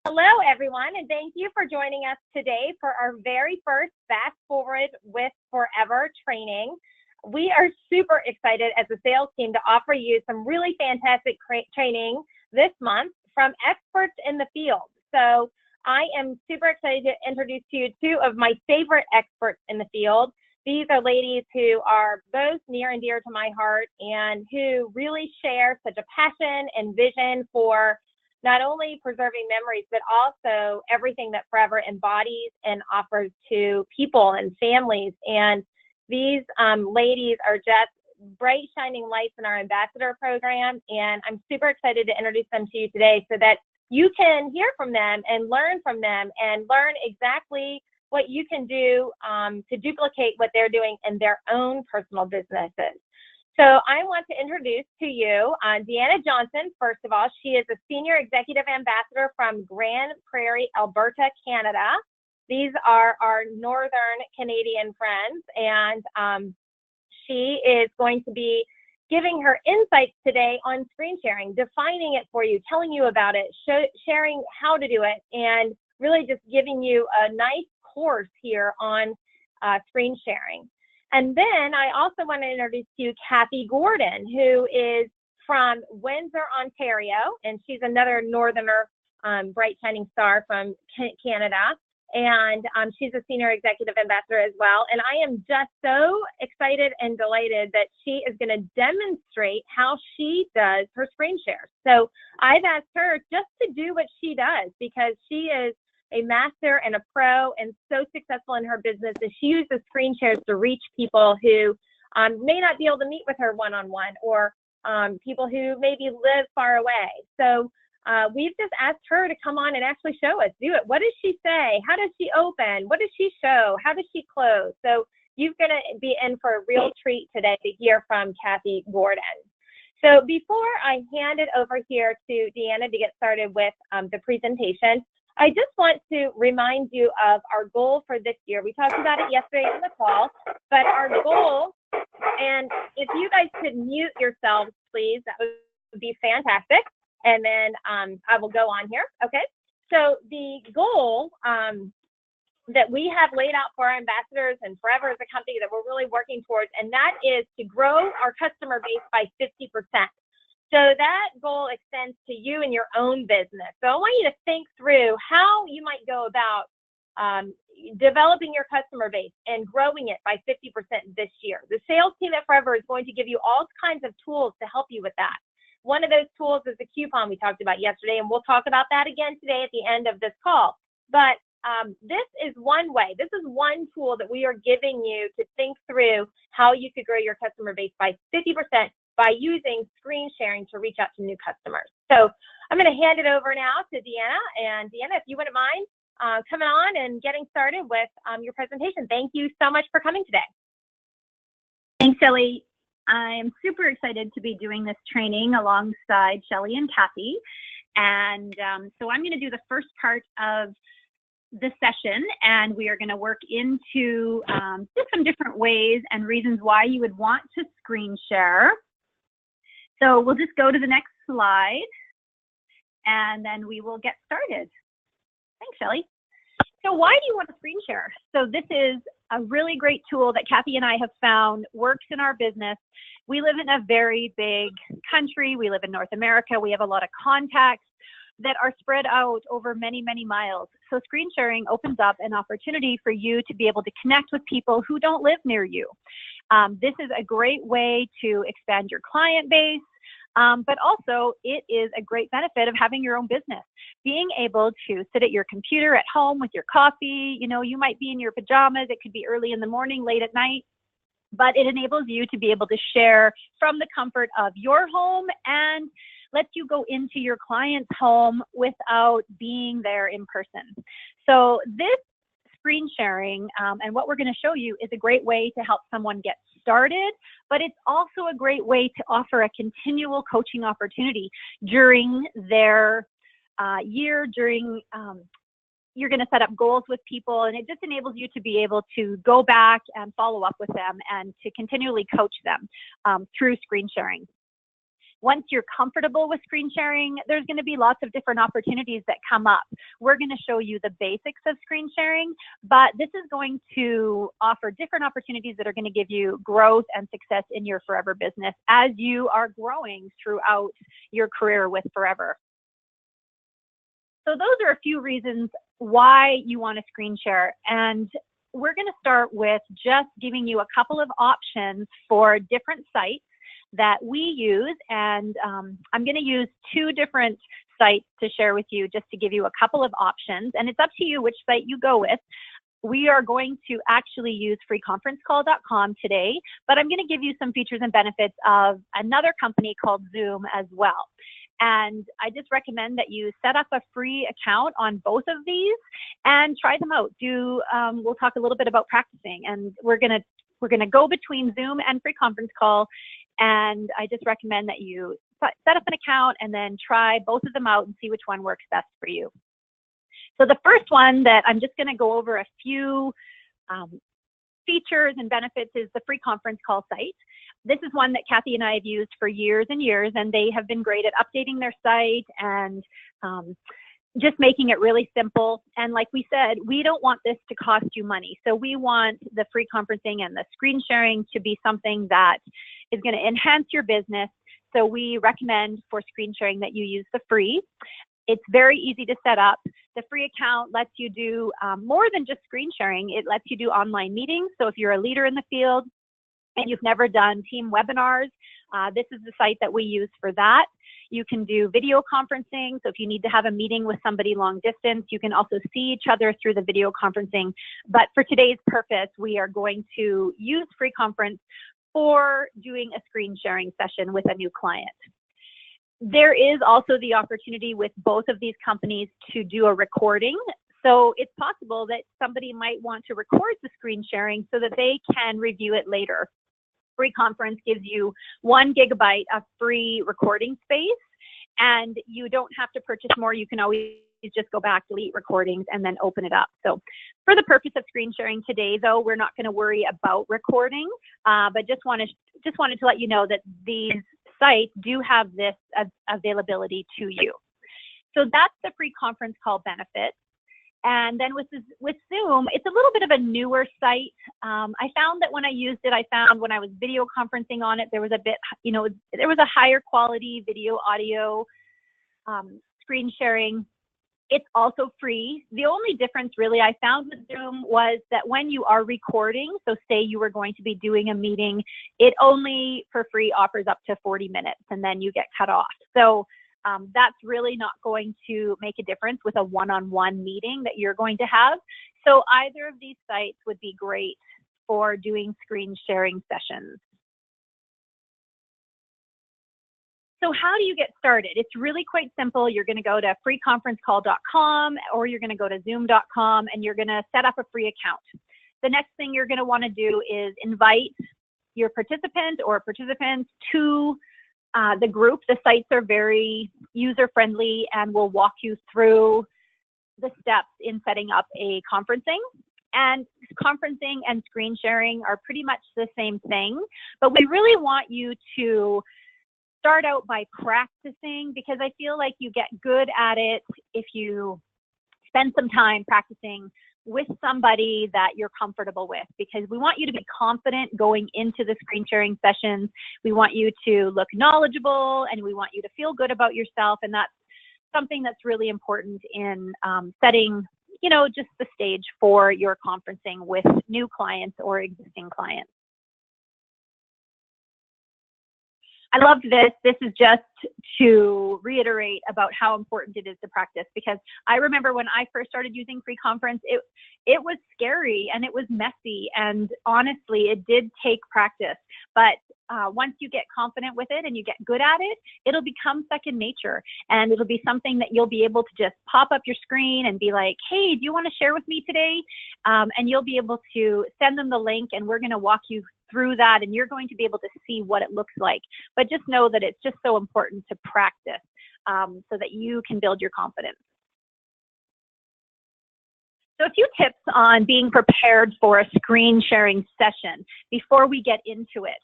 Hello, everyone, and thank you for joining us today for our very first Fast Forward with Forever training. We are super excited as a sales team to offer you some really fantastic training this month from experts in the field. So I am super excited to introduce to you two of my favorite experts in the field. These are ladies who are both near and dear to my heart and who really share such a passion and vision for not only preserving memories, but also everything that Forever embodies and offers to people and families. And these ladies are just bright, shining lights in our ambassador program. And I'm super excited to introduce them to you today so that you can hear from them and learn from them and learn exactly what you can do to duplicate what they're doing in their own personal businesses. So I want to introduce to you Deanna Johnson. First of all, she is a Senior Executive Ambassador from Grand Prairie, Alberta, Canada. These are our Northern Canadian friends, and she is going to be giving her insights today on screen sharing, defining it for you, telling you about it, sharing how to do it, and really just giving you a nice course here on screen sharing. And then I also want to introduce to you Kathy Gordon, who is from Windsor, Ontario, and she's another Northerner, bright shining star from Canada. And she's a Senior Executive Ambassador as well. And I am just so excited and delighted that she is going to demonstrate how she does her screen shares. So I've asked her just to do what she does because she is a master and a pro and so successful in her business, and she uses screen shares to reach people who may not be able to meet with her one-on-one, or people who maybe live far away. So we've just asked her to come on and actually show us, do it. What does she say? How does she open? What does she show? How does she close? So you're going to be in for a real treat today to hear from Kathy Gordon. So before I hand it over here to Deanna to get started with the presentation, I just want to remind you of our goal for this year. We talked about it yesterday in the call, but our goal, and if you guys could mute yourselves, please, that would be fantastic. And then I will go on here. Okay. So the goal that we have laid out for our ambassadors and Forever as a company that we're really working towards, and that is to grow our customer base by 50%. So that goal extends to you and your own business. So I want you to think through how you might go about developing your customer base and growing it by 50% this year. The sales team at Forever is going to give you all kinds of tools to help you with that. One of those tools is the coupon we talked about yesterday, and we'll talk about that again today at the end of this call. But this is one way. This is one tool that we are giving you to think through how you could grow your customer base by 50%. By using screen sharing to reach out to new customers. So I'm going to hand it over now to Deanna. And Deanna, if you wouldn't mind coming on and getting started with your presentation. Thank you so much for coming today. Thanks, Shelly. I'm super excited to be doing this training alongside Shelly and Kathy. And so I'm going to do the first part of the session, and we are going to work into just some different ways and reasons why you would want to screen share. So we'll just go to the next slide, and then we will get started. Thanks, Shelly. So why do you want to screen share? So this is a really great tool that Kathy and I have found works in our business. We live in a very big country. We live in North America. We have a lot of contacts that are spread out over many, many miles. So screen sharing opens up an opportunity for you to be able to connect with people who don't live near you. This is a great way to expand your client base, but also it is a great benefit of having your own business. Being able to sit at your computer at home with your coffee, you know, you might be in your pajamas, it could be early in the morning, late at night, but it enables you to be able to share from the comfort of your home and lets you go into your client's home without being there in person. So this screen sharing and what we're going to show you is a great way to help someone get started, but it's also a great way to offer a continual coaching opportunity during their year, you're going to set up goals with people, and it just enables you to be able to go back and follow up with them and to continually coach them through screen sharing. Once you're comfortable with screen sharing, there's going to be lots of different opportunities that come up. We're going to show you the basics of screen sharing, but this is going to offer different opportunities that are going to give you growth and success in your Forever business as you are growing throughout your career with Forever. So those are a few reasons why you want to screen share. And we're going to start with just giving you a couple of options for different sites that we use, and I'm going to use 2 different sites to share with you just to give you a couple of options, and it's up to you which site you go with. We are going to actually use freeconferencecall.com today, but I'm going to give you some features and benefits of another company called Zoom as well. And I just recommend that you set up a free account on both of these and try them out. We'll talk a little bit about practicing, and we're going to go between Zoom and free conference call. And I just recommend that you set up an account and then try both of them out and see which one works best for you. So the first one that I'm just going to go over a few features and benefits is the free conference call site. This is one that Kathy and I have used for years and years, and they have been great at updating their site and just making it really simple. And like we said, we don't want this to cost you money. So we want the free conferencing and the screen sharing to be something that is going to enhance your business. So we recommend for screen sharing that you use the free. It's very easy to set up. The free account lets you do more than just screen sharing. It lets you do online meetings. So if you're a leader in the field and you've never done team webinars, this is the site that we use for that. You can do video conferencing. So if you need to have a meeting with somebody long distance, you can also see each other through the video conferencing. But for today's purpose, we are going to use free conference for doing a screen sharing session with a new client. There is also the opportunity with both of these companies to do a recording. So it's possible that somebody might want to record the screen sharing so that they can review it later. Free conference gives you 1 gigabyte of free recording space, and you don't have to purchase more. You can always just go back, delete recordings, and then open it up. So for the purpose of screen sharing today, though, we're not going to worry about recording, but just wanted to let you know that these sites do have this availability to you. So that's the free conference call benefit. And then with Zoom, it's a little bit of a newer site. I found that when I used it, when I was video conferencing on it, there was there was a higher quality video, audio, screen sharing. It's also free. The only difference really I found with Zoom was that when you are recording, so say you were going to be doing a meeting, it only for free offers up to 40 minutes and then you get cut off. So that's really not going to make a difference with a one-on-one meeting that you're going to have. So either of these sites would be great for doing screen sharing sessions. So how do you get started? It's really quite simple. You're going to go to freeconferencecall.com or you're going to go to zoom.com and you're going to set up a free account. The next thing you're going to want to do is invite your participant or participants to the group. The sites are very user-friendly and will walk you through the steps in setting up a conferencing. And conferencing and screen sharing are pretty much the same thing, but we really want you to start out by practicing, because I feel like you get good at it if you spend some time practicing with somebody that you're comfortable with, because we want you to be confident going into the screen sharing sessions. We want you to look knowledgeable and we want you to feel good about yourself. And that's something that's really important in setting, just the stage for your conferencing with new clients or existing clients. I love this. This is just to reiterate about how important it is to practice, because I remember when I first started using free conference, it was scary and it was messy, and honestly, it did take practice. But once you get confident with it and you get good at it, it'll become second nature, and it'll be something that you'll be able to just pop up your screen and be like, hey, do you want to share with me today? And you'll be able to send them the link, and we're going to walk you through that, and you're going to be able to see what it looks like. But just know that it's just so important to practice so that you can build your confidence. So a few tips on being prepared for a screen sharing session before we get into it.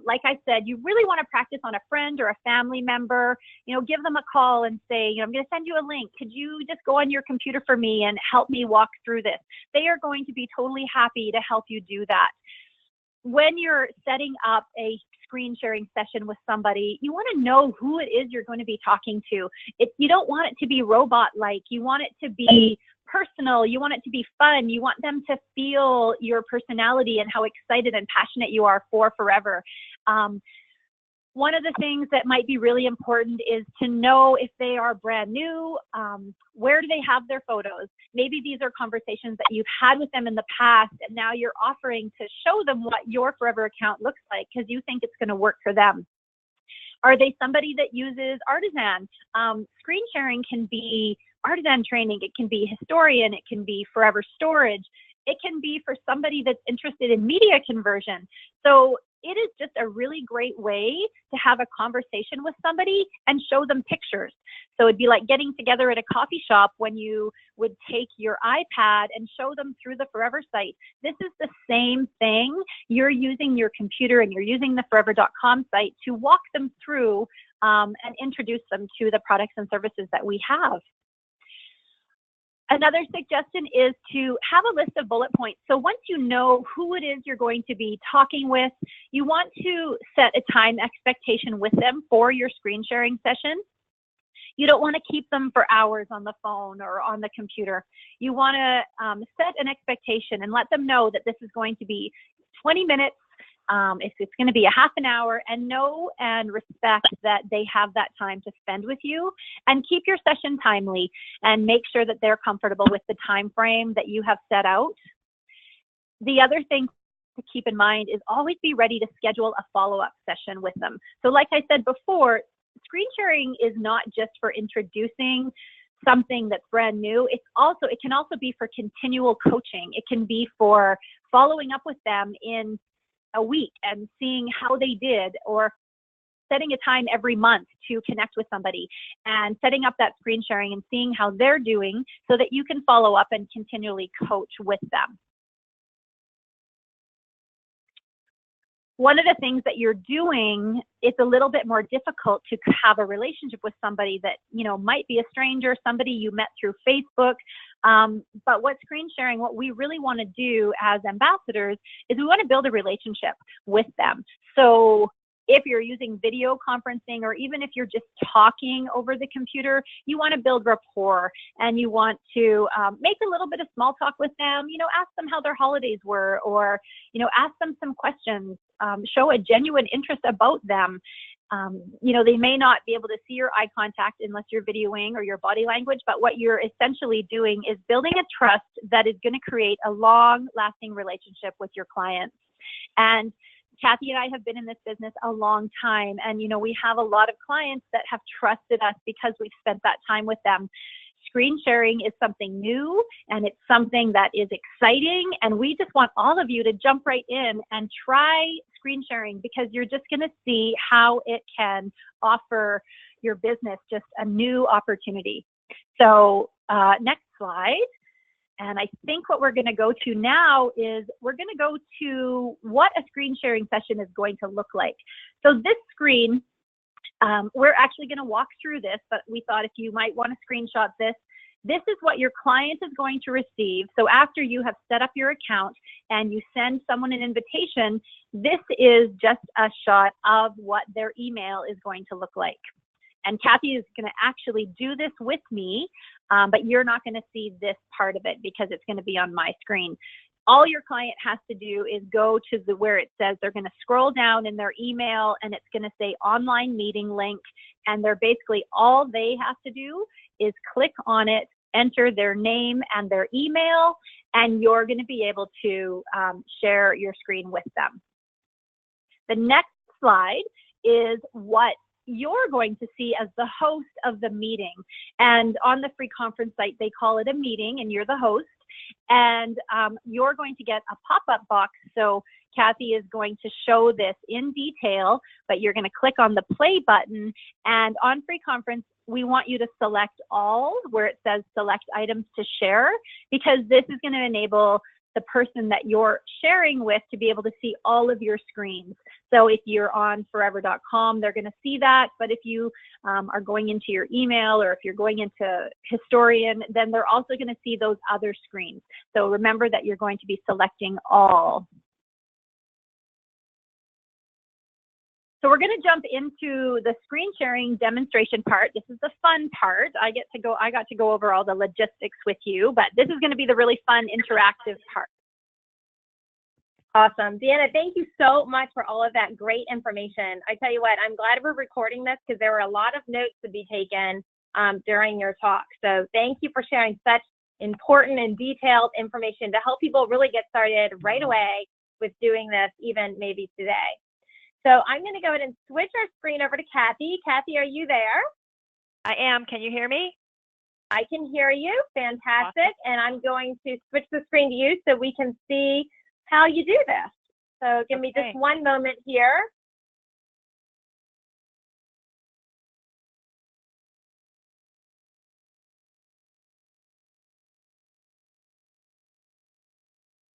Like I said, you really want to practice on a friend or a family member. Give them a call and say, I'm going to send you a link. Could you just go on your computer for me and help me walk through this? They are going to be totally happy to help you do that. When you're setting up a screen sharing session with somebody, you want to know who it is you're going to be talking to. You don't want it to be robot-like. You want it to be personal. You want it to be fun. You want them to feel your personality and how excited and passionate you are for Forever. One of the things that might be really important is to know if they are brand new, where do they have their photos? Maybe these are conversations that you've had with them in the past, and now you're offering to show them what your Forever account looks like because you think it's going to work for them. Are they somebody that uses Artisan? Screen sharing can be Artisan training. It can be Historian. It can be Forever Storage. It can be for somebody that's interested in media conversion. So it is just a really great way to have a conversation with somebody and show them pictures. So it'd be like getting together at a coffee shop when you would take your iPad and show them through the Forever site. This is the same thing. You're using your computer and you're using the forever.com site to walk them through and introduce them to the products and services that we have. Another suggestion is to have a list of bullet points. So once you know who it is you're going to be talking with, you want to set a time expectation with them for your screen sharing session. You don't want to keep them for hours on the phone or on the computer. You want to set an expectation and let them know that this is going to be 20 minutes. If it's going to be a half an hour, and know and respect that they have that time to spend with you, and keep your session timely and make sure that they're comfortable with the time frame that you have set out. The other thing to keep in mind is always be ready to schedule a follow-up session with them. So like I said before, screen sharing is not just for introducing something that's brand new. It can also be for continual coaching. It can be for following up with them in a week and seeing how they did, or setting a time every month to connect with somebody and setting up that screen sharing and seeing how they're doing so that you can follow up and continually coach with them. One of the things that you're doing, it's a little bit more difficult to have a relationship with somebody that, might be a stranger, somebody you met through Facebook. But what we really want to do as ambassadors is we want to build a relationship with them. So if you're using video conferencing, or even if you're just talking over the computer, you want to build rapport, and you want to make a little bit of small talk with them, ask them how their holidays were, or, ask them some questions, show a genuine interest about them. They may not be able to see your eye contact unless you're videoing or your body language, but what you're essentially doing is building a trust that is going to create a long-lasting relationship with your clients. And Kathy and I have been in this business a long time, and we have a lot of clients that have trusted us because we've spent that time with them. Screen sharing is something new, and it's something that is exciting, and we just want all of you to jump right in and try screen sharing, because you're just going to see how it can offer your business just a new opportunity. So next slide. And I think what we're going to go to now is we're going to go to what a screen sharing session is going to look like. So this screen, we're actually going to walk through this, but we thought if you might want to screenshot this, this is what your client is going to receive. So after you have set up your account and you send someone an invitation, this is just a shot of what their email is going to look like. And Kathy is going to actually do this with me, but you're not going to see this part of it because it's going to be on my screen. All your client has to do is go to where it says, they're going to scroll down in their email, and it's going to say online meeting link. And all they have to do is click on it, enter their name and their email, and you're going to be able to share your screen with them. The next slide is what you're going to see as the host of the meeting. And on the free conference site, they call it a meeting, and you're the host. And you're going to get a pop-up box. So Kathy is going to show this in detail, but you're going to click on the play button. And on free conference, we want you to select all, where it says select items to share, because this is going to enable the person that you're sharing with to be able to see all of your screens. So if you're on forever.com, they're going to see that. But if you are going into your email, or if you're going into Historian, then they're also going to see those other screens. So remember that you're going to be selecting all. So we're going to jump into the screen sharing demonstration part. This is the fun part. I got to go over all the logistics with you, but this is going to be the really fun interactive part. Awesome. Deanna, thank you so much for all of that great information. I tell you what, I'm glad we're recording this because there were a lot of notes to be taken during your talk. So thank you for sharing such important and detailed information to help people really get started right away with doing this, even maybe today. So I'm going to go ahead and switch our screen over to Kathy. Kathy, are you there? I am. Can you hear me? I can hear you. Fantastic. Awesome. And I'm going to switch the screen to you so we can see how you do this. So give me just one moment here.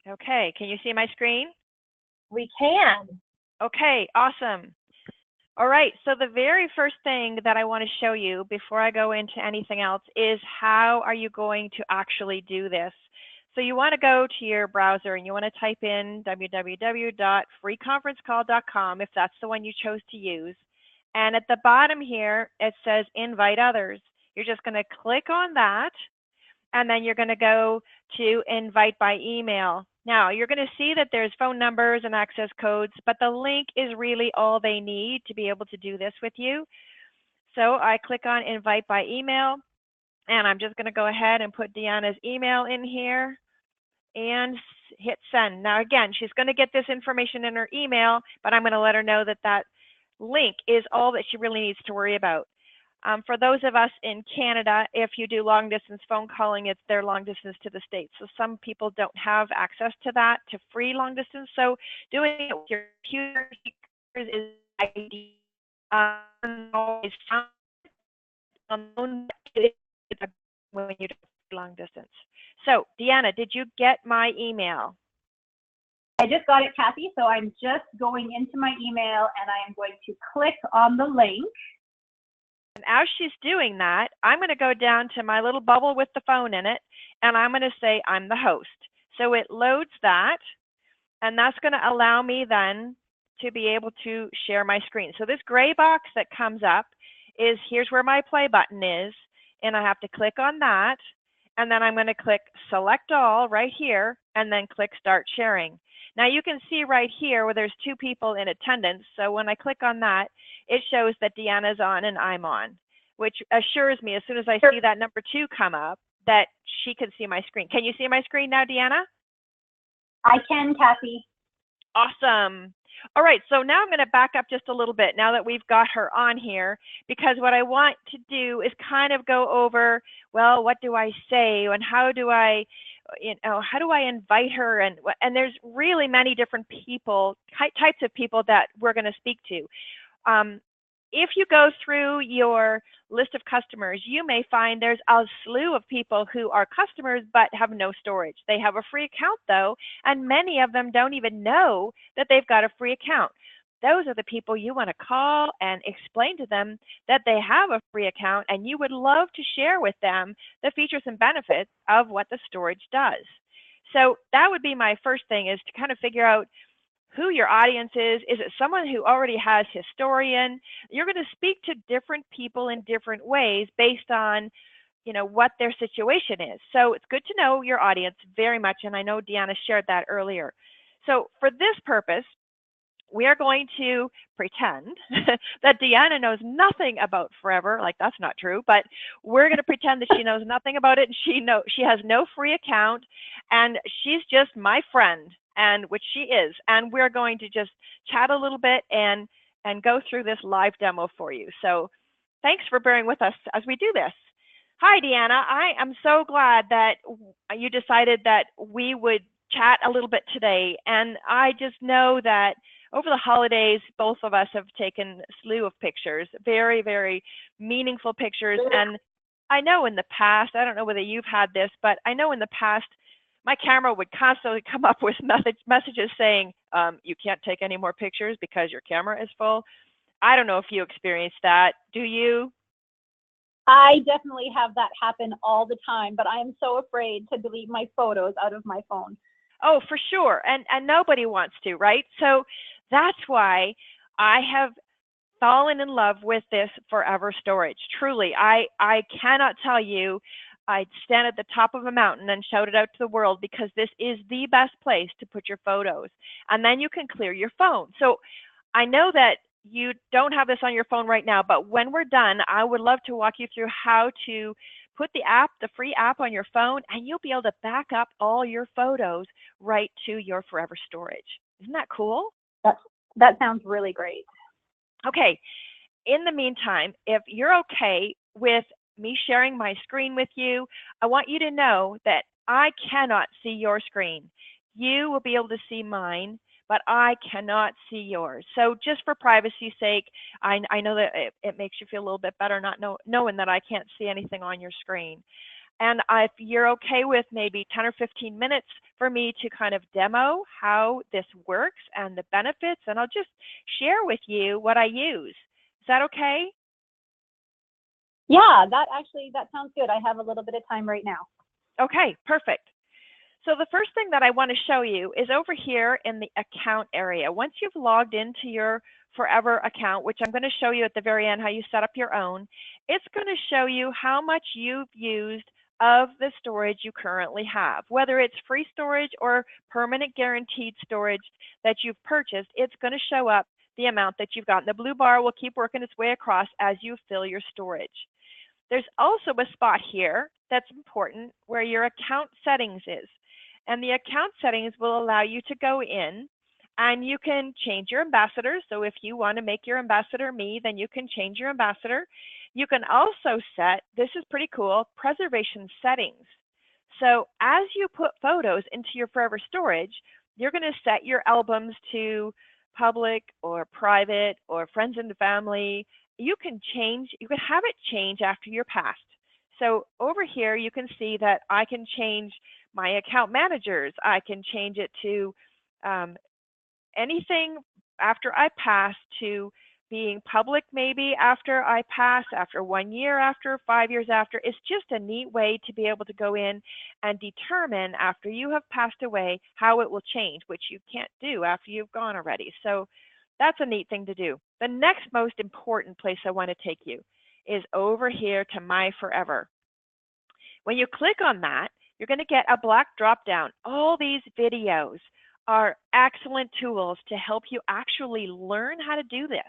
Okay. Can you see my screen? We can. Okay, awesome. All right, so the very first thing that I want to show you before I go into anything else is how are you going to actually do this. So you want to go to your browser and you want to type in www.freeconferencecall.com if that's the one you chose to use. And at the bottom here, it says invite others. You're just going to click on that, and then you're going to go to invite by email. Now, you're going to see that there's phone numbers and access codes, but the link is really all they need to be able to do this with you. So I click on invite by email, and I'm just going to go ahead and put Deanna's email in here and hit send. Now, again, she's going to get this information in her email, but I'm going to let her know that that link is all that she really needs to worry about. For those of us in Canada, if you do long distance phone calling, it's their long distance to the States. So some people don't have access to that, to free long distance. So doing it with your computer speakers is ideal. When you do long distance. So Deanna, did you get my email? I just got it, Kathy. So I'm just going into my email and I am going to click on the link. And as she's doing that, I'm going to go down to my little bubble with the phone in it, and I'm going to say I'm the host. So it loads that, and that's going to allow me then to be able to share my screen. So this gray box that comes up is here's where my play button is, and I have to click on that, and then I'm going to click select all right here, and then click start sharing. Now you can see right here where there's two people in attendance. So when I click on that, it shows that Deanna's on and I'm on, which assures me as soon as I see that number 2 come up that she can see my screen. Can you see my screen now, Deanna? I can, Kathy. Awesome. All right, so now I'm going to back up just a little bit now that we've got her on here, because what I want to do is kind of go over, well, what do I say and how do I invite her? And there's really many different people, types of people that we're going to speak to. If you go through your list of customers, you may find there's a slew of people who are customers but have no storage. They have a free account though, and many of them don't even know that they've got a free account. Those are the people you want to call and explain to them that they have a free account, and you would love to share with them the features and benefits of what the storage does. So that would be my first thing, is to kind of figure out who your audience is. Is it someone who already has Historian? You're going to speak to different people in different ways based on, what their situation is. So it's good to know your audience very much, and I know Deanna shared that earlier. So for this purpose, we are going to pretend that Deanna knows nothing about Forever. Like, that's not true, but we're going to pretend that she knows nothing about it, and she has no free account, and she's just my friend, and which she is. And we're going to just chat a little bit and go through this live demo for you. So thanks for bearing with us as we do this. Hi, Deanna. I am so glad that you decided that we would chat a little bit today. And I just know that over the holidays, both of us have taken a slew of pictures, very, very meaningful pictures. And I know in the past, I don't know whether you've had this, but I know in the past, my camera would constantly come up with messages saying, you can't take any more pictures because your camera is full. I don't know if you experienced that. Do you? I definitely have that happen all the time, but I am so afraid to delete my photos out of my phone. Oh, for sure. And nobody wants to, right? So that's why I have fallen in love with this forever storage. Truly, I cannot tell you. I'd stand at the top of a mountain and shout it out to the world because this is the best place to put your photos. And then you can clear your phone. So I know that you don't have this on your phone right now, but when we're done, I would love to walk you through how to put the app, the free app on your phone, and you'll be able to back up all your photos right to your forever storage. Isn't that cool? That sounds really great. Okay. In the meantime, if you're okay with me sharing my screen with you, I want you to know that I cannot see your screen. You will be able to see mine, but I cannot see yours. So just for privacy's sake, I know that it makes you feel a little bit better not knowing that I can't see anything on your screen. And if you're okay with maybe 10 or 15 minutes for me to kind of demo how this works and the benefits, and I'll just share with you what I use. Is that okay? Yeah, that sounds good. I have a little bit of time right now. Okay, perfect. So the first thing that I want to show you is over here in the account area. Once you've logged into your Forever account, which I'm going to show you at the very end how you set up your own, it's going to show you how much you've used of the storage you currently have. Whether it's free storage or permanent guaranteed storage that you've purchased, it's going to show up the amount that you've got. And the blue bar will keep working its way across as you fill your storage. There's also a spot here that's important where your account settings is. And the account settings will allow you to go in and you can change your ambassador. So if you want to make your ambassador me, then you can change your ambassador. You can also set, this is pretty cool, preservation settings. So as you put photos into your forever storage, you're going to set your albums to public or private or friends and family. You can have it change after you're passed. So over here, you can see that I can change my account managers. I can change it to anything after I pass to being public maybe after I pass, after 1 year after, 5 years after. It's just a neat way to be able to go in and determine after you have passed away how it will change, which you can't do after you've gone already. So that's a neat thing to do. The next most important place I want to take you is over here to My Forever. When you click on that, you're going to get a black drop down. All these videos are excellent tools to help you actually learn how to do this.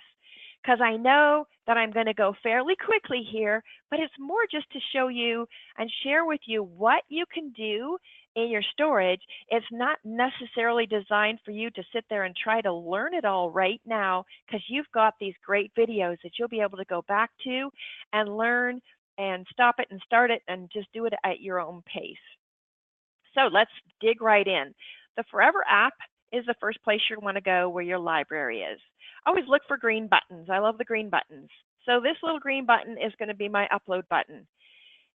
Because I know that I'm going to go fairly quickly here, but it's more just to show you and share with you what you can do in your storage. It's not necessarily designed for you to sit there and try to learn it all right now, because you've got these great videos that you'll be able to go back to and learn and stop it and start it and just do it at your own pace. So let's dig right in. The Forever app is the first place you want to go where your library is. Always look for green buttons. I love the green buttons. So this little green button is going to be my upload button.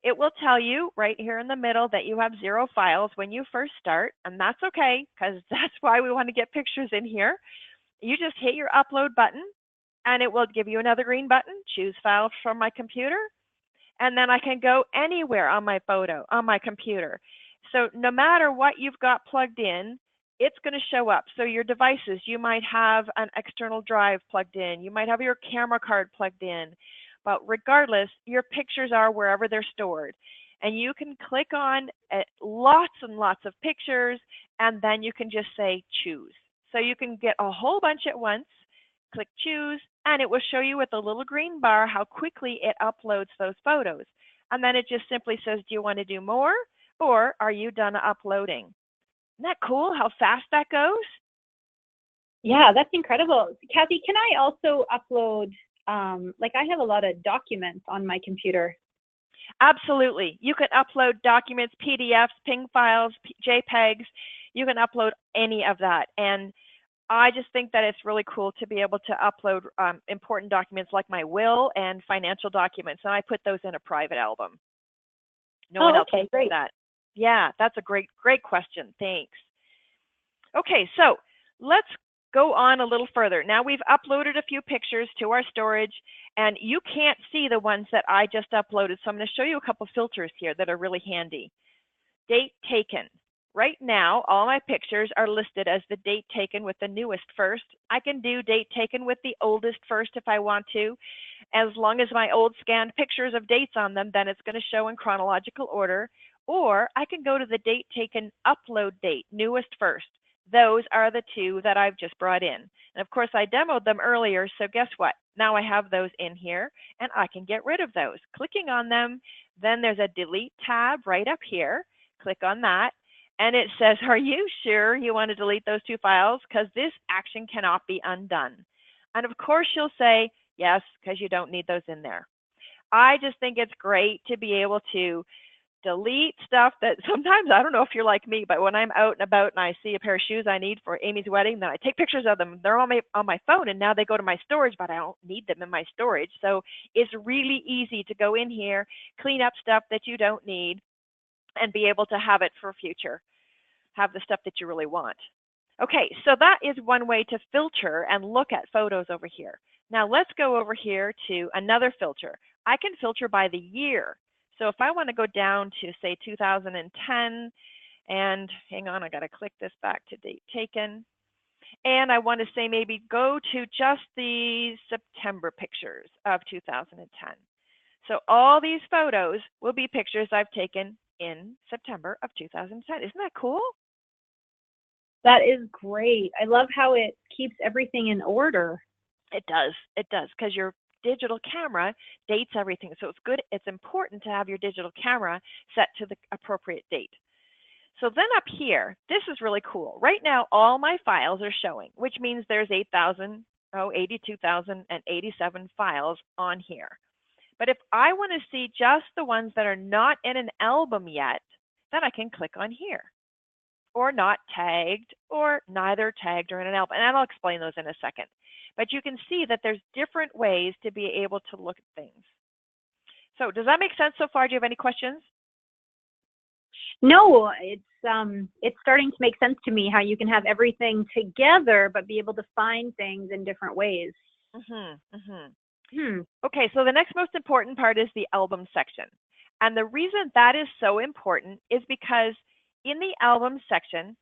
It will tell you right here in the middle that you have 0 files when you first start, and that's okay, because that's why we want to get pictures in here. You just hit your upload button, and it will give you another green button, choose files from my computer, and then I can go anywhere on my computer. So no matter what you've got plugged in, it's going to show up. So your devices, you might have an external drive plugged in. You might have your camera card plugged in. But regardless, your pictures are wherever they're stored. And you can click on lots and lots of pictures, and then you can just say choose. So you can get a whole bunch at once, click choose, and it will show you with the little green bar how quickly it uploads those photos. And then it just simply says, do you want to do more, or are you done uploading? Isn't that cool how fast that goes? Yeah, that's incredible. Kathy, can I also upload, like I have a lot of documents on my computer. Absolutely. You can upload documents, PDFs, PNG files, JPEGs. You can upload any of that. And I just think that it's really cool to be able to upload important documents like my will and financial documents. And I put those in a private album. No one else can do that. Yeah, that's a great question. Thanks. Okay, so let's go on a little further. Now we've uploaded a few pictures to our storage, and you can't see the ones that I just uploaded, so I'm going to show you a couple filters here that are really handy. Date taken. Right now, all my pictures are listed as the date taken with the newest first. I can do date taken with the oldest first if I want to. As long as my old scanned pictures of dates on them, then it's going to show in chronological order. Or I can go to the date taken upload date, newest first. Those are the two that I've just brought in. And of course, I demoed them earlier, so guess what? Now I have those in here, and I can get rid of those. Clicking on them, then there's a delete tab right up here. Click on that, and it says, are you sure you want to delete those two files? Because this action cannot be undone. And of course, you'll say, yes, because you don't need those in there. I just think it's great to be able to delete stuff that sometimes, I don't know if you're like me, but when I'm out and about and I see a pair of shoes I need for Amy's wedding, then I take pictures of them. They're on my phone, and now they go to my storage, but I don't need them in my storage. So it's really easy to go in here, clean up stuff that you don't need, and be able to have it for future, have the stuff that you really want. Okay, so that is one way to filter and look at photos over here. Now let's go over here to another filter. I can filter by the year. So if I want to go down to, say, 2010, and hang on, I got to click this back to date taken, and I want to say maybe go to just the September pictures of 2010. So all these photos will be pictures I've taken in September of 2010. Isn't that cool? That is great. I love how it keeps everything in order. It does, because your digital camera dates everything. So it's good, it's important to have your digital camera set to the appropriate date. So then up here, this is really cool. Right now, all my files are showing, which means there's 82,087 files on here. But if I want to see just the ones that are not in an album yet, then I can click on here. Or not tagged, or neither tagged or in an album. And I'll explain those in a second. But you can see that there's different ways to be able to look at things. So does that make sense so far? Do you have any questions? No, it's starting to make sense to me how you can have everything together but be able to find things in different ways. Okay, so the next most important part is the album section. And the reason that is so important is because in the album section,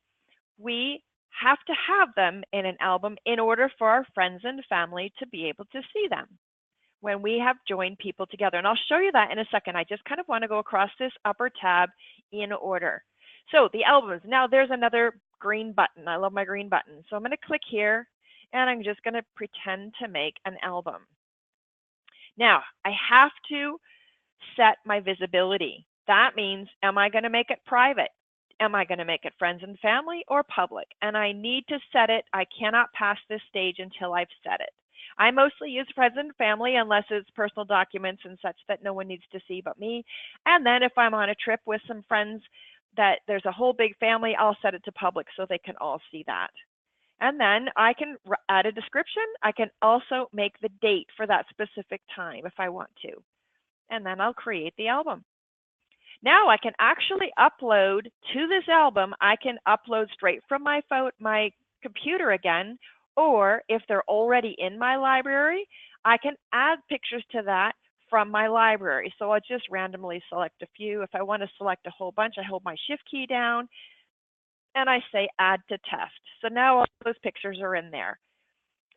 we have to have them in an album in order for our friends and family to be able to see them when we have joined people together. And I'll show you that in a second. I just kind of want to go across this upper tab in order. So the albums, now there's another green button. I love my green button. So I'm going to click here, and I'm just going to pretend to make an album. Now, I have to set my visibility. That means, am I going to make it private? Am I going to make it friends and family or public? And I need to set it. I cannot pass this stage until I've set it. I mostly use friends and family unless it's personal documents and such that no one needs to see but me. And then if I'm on a trip with some friends that there's a whole big family, I'll set it to public so they can all see that. And then I can add a description. I can also make the date for that specific time if I want to. And then I'll create the album. Now I can actually upload to this album. I can upload straight from my phone, my computer again, or if they're already in my library, I can add pictures to that from my library. So I'll just randomly select a few. If I want to select a whole bunch, I hold my shift key down and I say add to test. So now all those pictures are in there.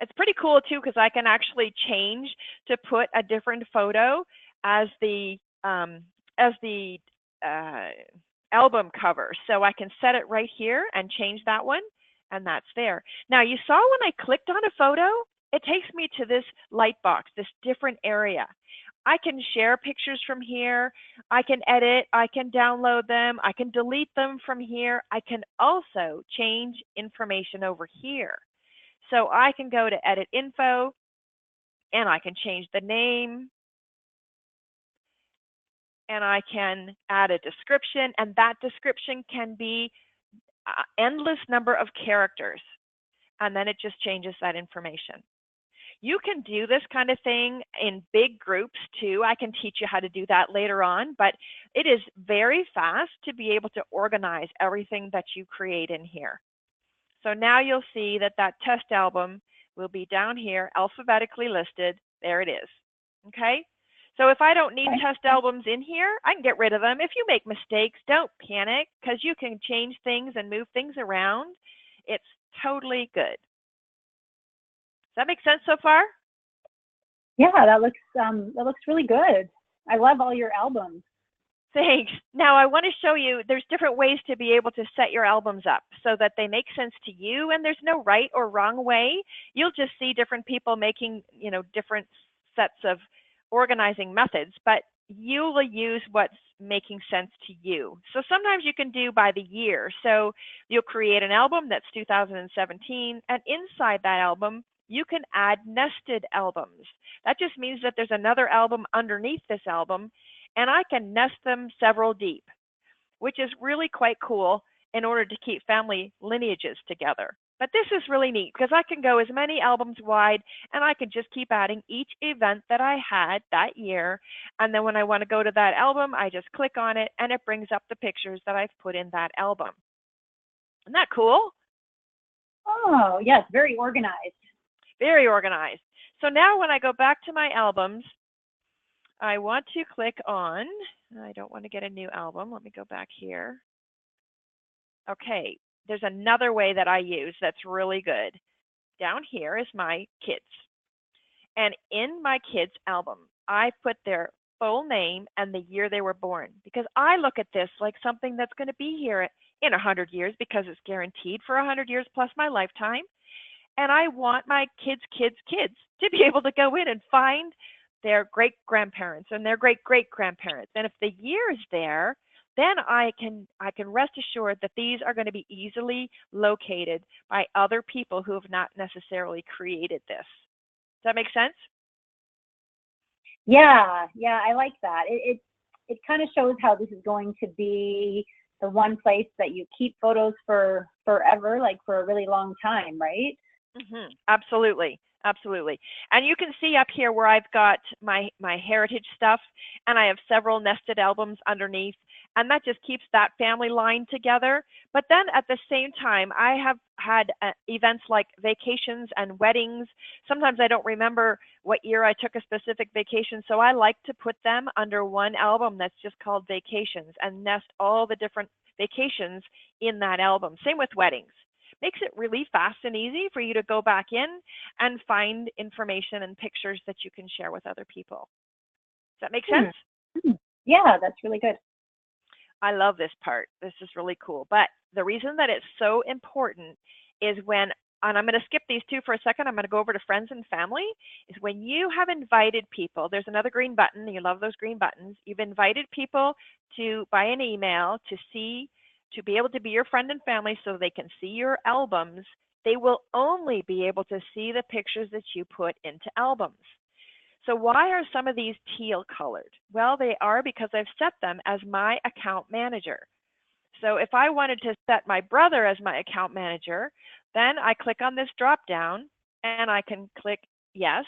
It's pretty cool too, because I can actually change to put a different photo as the album cover. So I can set it right here and change that one, and that's there. Now you saw when I clicked on a photo, it takes me to this light box, this different area. I can share pictures from here. I can edit. I can download them. I can delete them from here. I can also change information over here. So I can go to edit info, and I can change the name, and I can add a description, and that description can be an endless number of characters, and then it just changes that information. You can do this kind of thing in big groups too. I can teach you how to do that later on, but it is very fast to be able to organize everything that you create in here. So now you'll see that that test album will be down here, alphabetically listed. There it is. Okay? So if I don't need test albums in here, I can get rid of them. If you make mistakes, don't panic, because you can change things and move things around. It's totally good. Does that make sense so far? Yeah, that looks really good. I love all your albums. Thanks. Now I want to show you there's different ways to be able to set your albums up so that they make sense to you, and there's no right or wrong way. You'll just see different people making, different sets of organizing methods, but you will use what's making sense to you. So sometimes you can do by the year. So you'll create an album that's 2017, and inside that album, you can add nested albums. That just means that there's another album underneath this album, and I can nest them several deep, which is really quite cool in order to keep family lineages together. But this is really neat because I can go as many albums wide, and I can just keep adding each event that I had that year. And then when I want to go to that album, I just click on it, and it brings up the pictures that I've put in that album. Isn't that cool? Oh, yes, very organized. Very organized. So now when I go back to my albums, I want to click on, I don't want to get a new album. Let me go back here. Okay, there's another way that I use that's really good. Down here is my kids. And in my kids album, I put their full name and the year they were born, because I look at this like something that's going to be here in 100 years, because it's guaranteed for 100 years plus my lifetime. And I want my kids' to be able to go in and find their great-grandparents and their great-great-grandparents. And if the year is there, then I can rest assured that these are going to be easily located by other people who have not necessarily created this. Does that make sense? Yeah, I like that. It kind of shows how this is going to be the one place that you keep photos for forever, like for a really long time, right? Mm-hmm. Absolutely. Absolutely. And you can see up here where I've got my heritage stuff, and I have several nested albums underneath, and that just keeps that family line together. But then at the same time, I have had events like vacations and weddings. Sometimes I don't remember what year I took a specific vacation, so I like to put them under one album that's just called vacations and nest all the different vacations in that album. Same with weddings. Makes it really fast and easy for you to go back in and find information and pictures that you can share with other people. Does that make sense? Yeah, that's really good. I love this part. This is really cool. But the reason that it's so important is when, and I'm going to skip these two for a second, I'm going to go over to friends and family, is when you have invited people, there's another green button, you love those green buttons, you've invited people to, by an email, to be able to be your friend and family so they can see your albums. They will only be able to see the pictures that you put into albums. So why are some of these teal colored? Well, they are because I've set them as my account manager. So if I wanted to set my brother as my account manager, then I click on this drop down and I can click yes,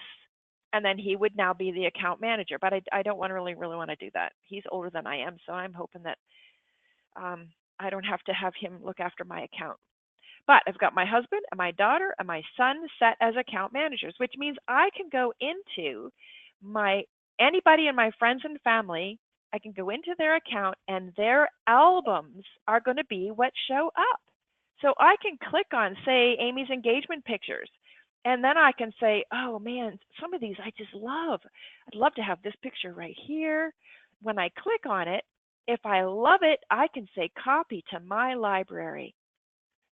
and then he would now be the account manager. But I don't really want to do that. He's older than I am, so I'm hoping that I don't have to have him look after my account. But I've got my husband and my daughter and my son set as account managers, which means I can go into anybody in my friends and family, I can go into their account and their albums are going to be what show up. So I can click on, say, Amy's engagement pictures, and then I can say, oh man, some of these I just love. I'd love to have this picture right here. When I click on it, if I love it, I can say copy to my library.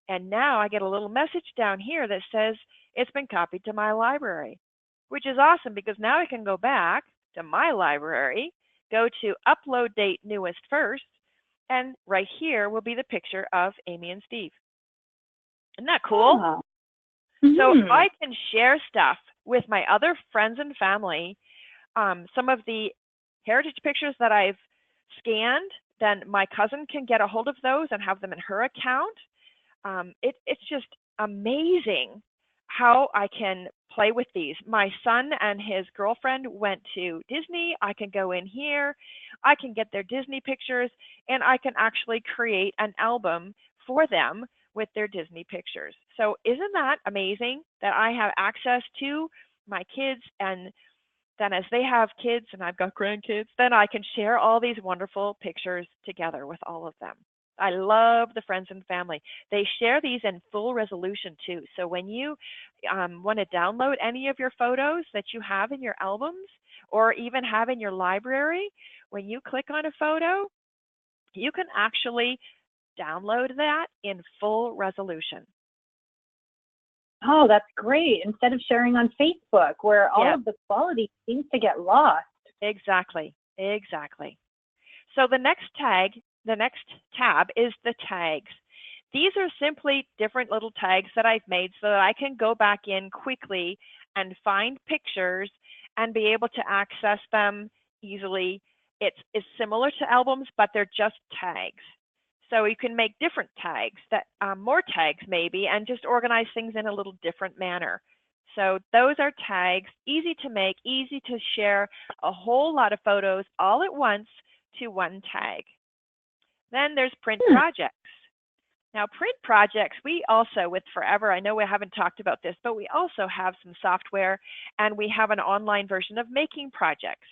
And now I get a little message down here that says it's been copied to my library, which is awesome because now I can go back to my library, go to upload date newest first, and right here will be the picture of Amy and Steve. Isn't that cool? Oh. So I can share stuff with my other friends and family. Some of the heritage pictures that I've scanned, then my cousin can get a hold of those and have them in her account. It's just amazing how I can play with these. My son and his girlfriend went to Disney. I can go in here, I can get their Disney pictures, and I can actually create an album for them with their Disney pictures. So isn't that amazing that I have access to my kids, and then as they have kids and I've got grandkids, then I can share all these wonderful pictures together with all of them. I love the friends and family. They share these in full resolution too. So when you want to download any of your photos that you have in your albums or even have in your library, when you click on a photo, you can actually download that in full resolution. Oh, that's great. Instead of sharing on Facebook, where all of the quality seems to get lost. Exactly. Exactly. So the next tab is the tags. These are simply different little tags that I've made so that I can go back in quickly and find pictures and be able to access them easily. It's similar to albums, but they're just tags. So you can make different tags, that more tags maybe, and just organize things in a little different manner. So those are tags, easy to make, easy to share a whole lot of photos all at once to one tag. Then there's print projects. Now, print projects, we also, with Forever, I know we haven't talked about this, but we also have some software, and we have an online version of making projects.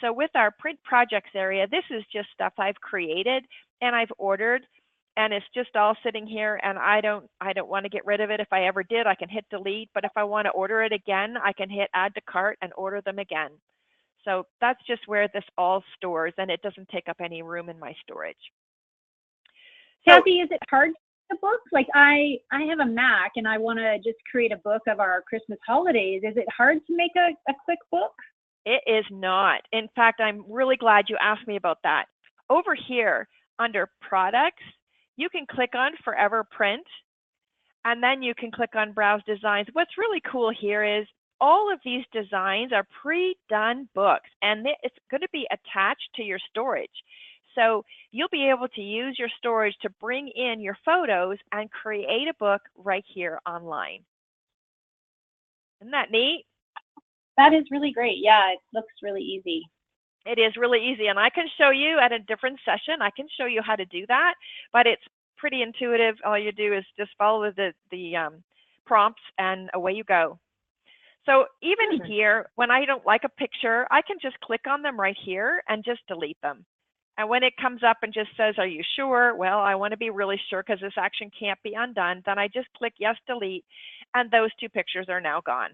So with our print projects area, this is just stuff I've created and I've ordered, and it's just all sitting here, and I don't want to get rid of it. If I ever did, I can hit delete, but if I want to order it again, I can hit add to cart and order them again. So that's just where this all stores, and it doesn't take up any room in my storage. So, Kathy, is it hard to make a book? Like I have a Mac and I want to just create a book of our Christmas holidays. Is it hard to make a quick book? It is not. In fact, I'm really glad you asked me about that. Over here under products, you can click on Forever Print, and then you can click on Browse Designs. What's really cool here is all of these designs are pre-done books, and it's going to be attached to your storage. So you'll be able to use your storage to bring in your photos and create a book right here online. Isn't that neat? That is really great. Yeah, it looks really easy. It is really easy, and I can show you at a different session. I can show you how to do that, but it's pretty intuitive. All you do is just follow the prompts, and away you go. So even here, when I don't like a picture, I can just click on them right here and just delete them. And when it comes up and just says, are you sure? Well, I want to be really sure because this action can't be undone. Then I just click yes, delete, and those two pictures are now gone.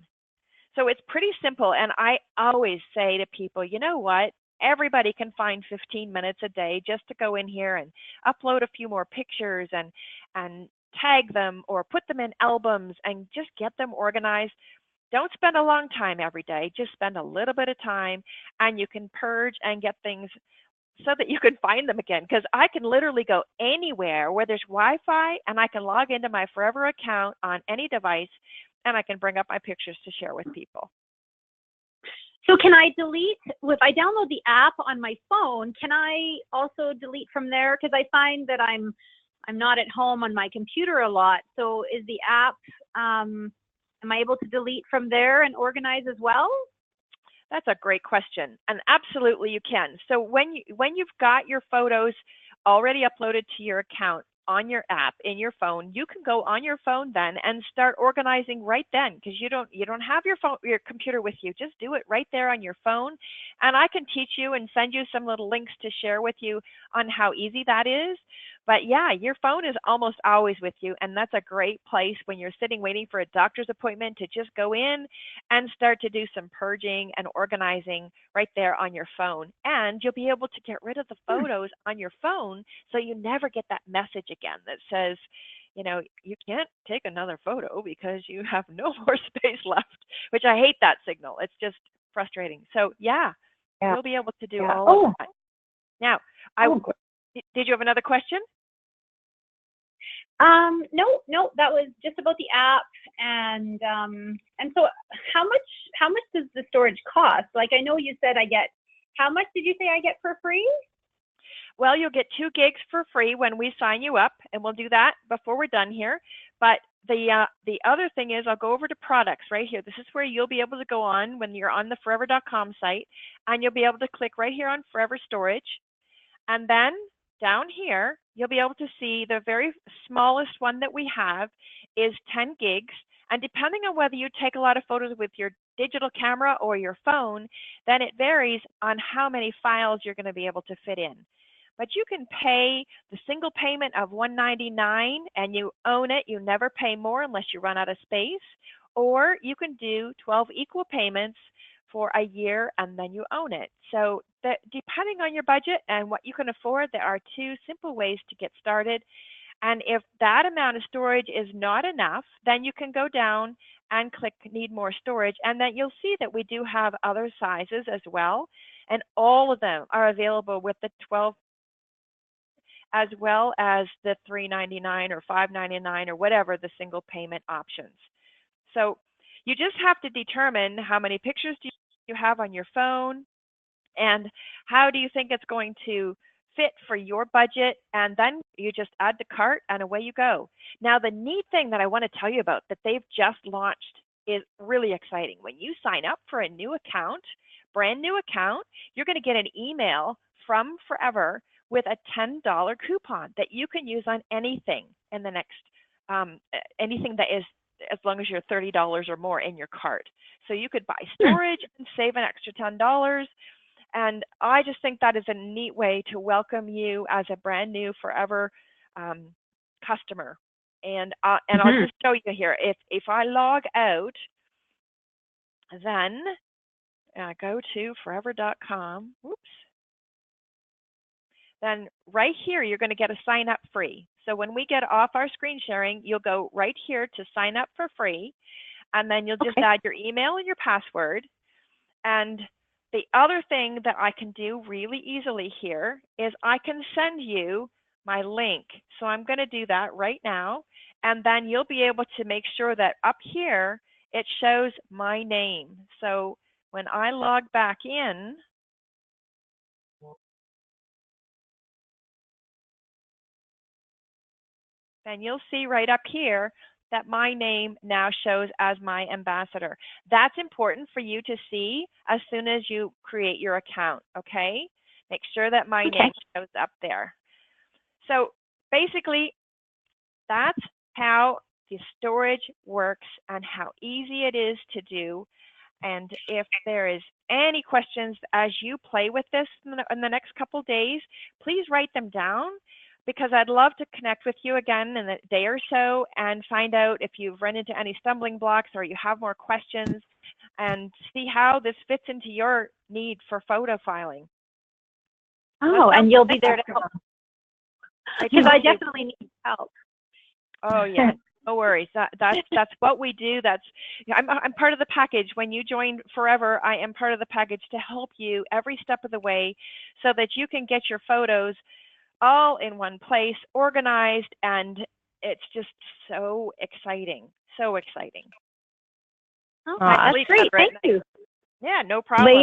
So it's pretty simple. And I always say to people, you know what? Everybody can find 15 minutes a day just to go in here and upload a few more pictures and tag them or put them in albums and just get them organized. Don't spend a long time every day. Just spend a little bit of time, and you can purge and get things so that you can find them again. Because I can literally go anywhere where there's Wi-Fi, and I can log into my Forever account on any device, and I can bring up my pictures to share with people. So can I delete, if I download the app on my phone, can I also delete from there? Because I find that I'm not at home on my computer a lot. So is the app, am I able to delete from there and organize as well? That's a great question, and absolutely you can. So when you've got your photos already uploaded to your account on your app in your phone, you can go on your phone then and start organizing right then, because you don't have your computer with you. Just do it right there on your phone, and I can teach you and send you some little links to share with you on how easy that is. But yeah, your phone is almost always with you, and that's a great place when you're sitting waiting for a doctor's appointment to just go in and start to do some purging and organizing right there on your phone. And you'll be able to get rid of the photos on your phone so you never get that message again that says, you know, you can't take another photo because you have no more space left, which I hate that signal. It's just frustrating. So yeah. You'll be able to do all of that. Now, did you have another question? No, that was just about the app, and so how much does the storage cost? Like, I know you said how much did you say I get for free? Well, you'll get 2 gigs for free when we sign you up, and we'll do that before we're done here. But the other thing is I'll go over to products right here. This is where you'll be able to go on when you're on the forever.com site, and you'll be able to click right here on Forever Storage. And then down here, you'll be able to see the very smallest one that we have is 10 gigs. And depending on whether you take a lot of photos with your digital camera or your phone, then it varies on how many files you're going to be able to fit in. But you can pay the single payment of $199 and you own it. You never pay more unless you run out of space. Or you can do 12 equal payments for a year and then you own it. So depending on your budget and what you can afford, there are two simple ways to get started. And if that amount of storage is not enough, then you can go down and click need more storage, and then you'll see that we do have other sizes as well, and all of them are available with the 12 as well as the $399 or $599 or whatever the single payment options. So you just have to determine how many pictures do you have on your phone and how do you think it's going to fit for your budget, and then you just add to cart and away you go. Now the neat thing that I want to tell you about that they've just launched is really exciting. When you sign up for a new account, brand new account, you're going to get an email from Forever with a $10 coupon that you can use on anything in the next, anything that is, as long as you're $30 or more in your cart. So you could buy storage and save an extra $10. And I just think that is a neat way to welcome you as a brand new Forever customer. And I'll just show you here. If I log out, then go to forever.com. Whoops. Then right here, you're going to get a sign up free. So when we get off our screen sharing, you'll go right here to sign up for free. And then you'll just add your email and your password. And the other thing that I can do really easily here is I can send you my link. So I'm going to do that right now. And then you'll be able to make sure that up here, it shows my name. So when I log back in, then you'll see right up here that my name now shows as my ambassador. That's important for you to see as soon as you create your account, okay? Make sure that my name shows up there. So basically, that's how the storage works and how easy it is to do. And if there is any questions as you play with this in the next couple days, please write them down, because I'd love to connect with you again in a day or so and find out if you've run into any stumbling blocks or you have more questions, and see how this fits into your need for photo filing. Oh, and you'll be there to help. Because I definitely need help. Oh, yeah. No worries. That's what we do. I'm part of the package. When you join Forever, I am part of the package to help you every step of the way so that you can get your photos all in one place, organized, and it's just so exciting. So exciting. Oh, that's great. Thank you. Yeah, no problem.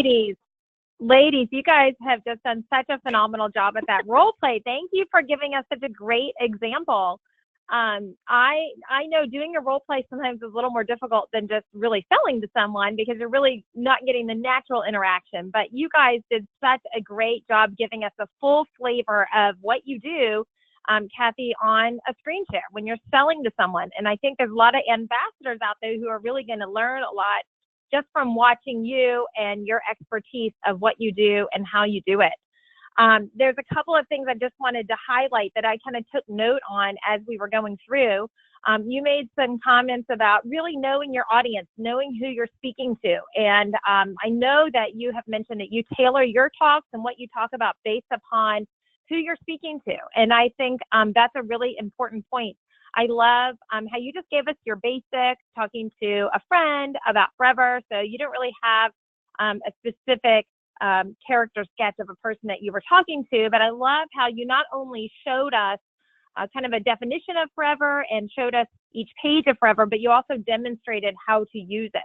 Ladies, you guys have just done such a phenomenal job at that role play. Thank you for giving us such a great example. I know doing a role play sometimes is a little more difficult than just really selling to someone, because you're really not getting the natural interaction. But you guys did such a great job giving us a full flavor of what you do, Kathy, on a screen share when you're selling to someone. And I think there's a lot of ambassadors out there who are really going to learn a lot just from watching you and your expertise of what you do and how you do it. There's a couple of things I just wanted to highlight that I kind of took note on as we were going through. You made some comments about really knowing your audience, knowing who you're speaking to. And I know that you have mentioned that you tailor your talks and what you talk about based upon who you're speaking to. And I think that's a really important point. I love how you just gave us your basics, talking to a friend about Forever. So you don't really have a specific character sketch of a person that you were talking to, but I love how you not only showed us kind of a definition of Forever and showed us each page of Forever, but you also demonstrated how to use it.